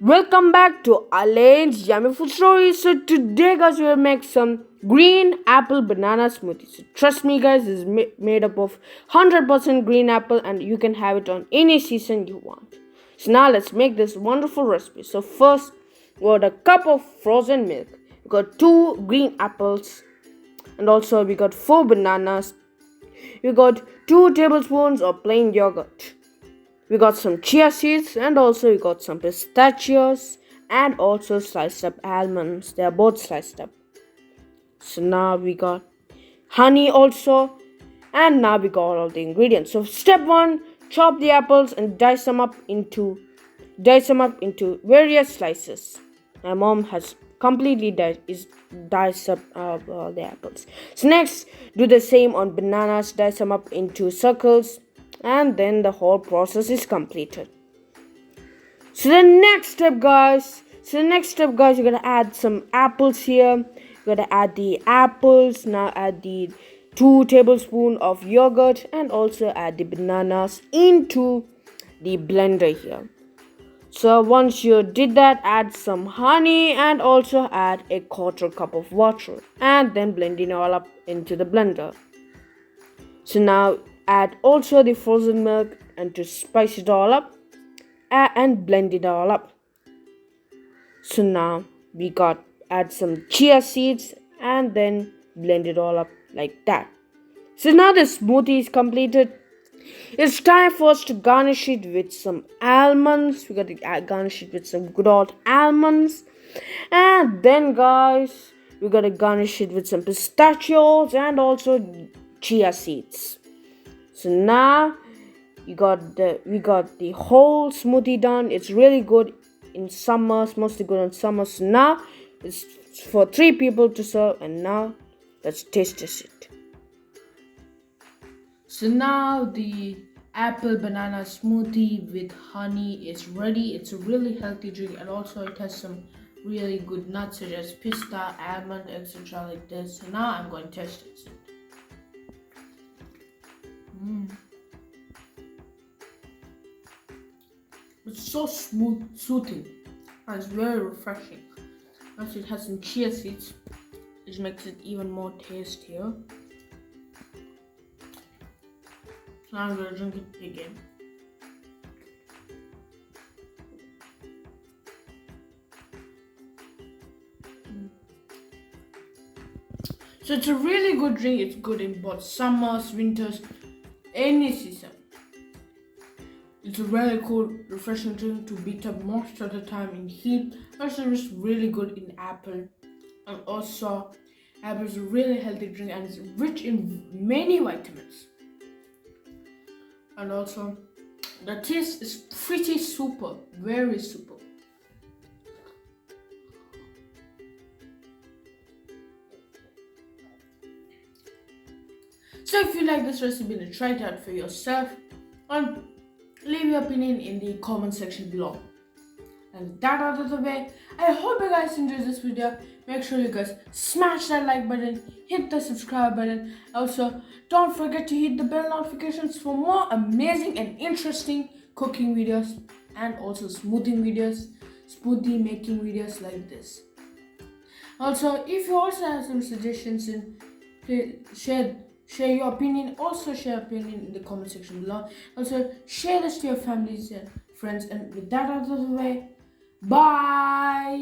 Welcome back to Alan's Yummy Food Stories. So today guys we will make some green apple banana smoothie. So trust me guys, this is made up of 100% green apple and you can have it on any season you want. So now let's make this wonderful recipe. So first we got a cup of frozen milk. We got 2 green apples and also we got 4 bananas. We got 2 tablespoons of plain yogurt. We got some chia seeds and also we got some pistachios and also sliced up almonds. They are both sliced up. So now we got honey also, and now we got all the ingredients. So step 1, chop the apples and dice them up into various slices. My mom has completely diced up all the apples. So next, do the same on bananas. Dice them up into circles. And then the whole process is completed. So the next step guys, you're gonna add some apples here. You're gonna add the apples. Now add the 2 tablespoons of yogurt and also add the bananas into the blender here. So once you did that, add some honey and also add a 1/4 cup of water and then blend it all up into the blender. So now add also the frozen milk and to spice it all up and blend it all up. So now we add some chia seeds and then blend it all up like that. So now the smoothie is completed. It's time for us to garnish it with some almonds. We got to garnish it with some good old almonds. And then guys, we got to garnish it with some pistachios and also chia seeds. So now we got the whole smoothie done. It's really good in summers, mostly good in summer. So now it's for 3 people to serve, and now let's taste it. So now the apple banana smoothie with honey is ready. It's a really healthy drink and also it has some really good nuts such as pista, almond, etc. like this. So now I'm going to test it. It's so smooth, soothing, and it's very refreshing. Also, it has some chia seeds, which makes it even more tastier. So now I'm gonna drink it again. So it's a really good drink. It's good in both summers, winters, any season. It's a very cool, refreshing drink to beat up most of the time in heat. Also, it's really good in apple. And also, apple is a really healthy drink and it's rich in many vitamins. And also, the taste is pretty super, very super. So if you like this recipe, then try it out for yourself and leave your opinion in the comment section below. And with that out of the way, I hope you guys enjoyed this video. Make sure you guys smash that like button, hit the subscribe button. Also, don't forget to hit the bell notifications for more amazing and interesting cooking videos and also smoothie making videos like this. Also, if you also have some suggestions, share your opinion. Also share opinion in the comment section below. Also share this to your families and friends. And with that out of the way, bye.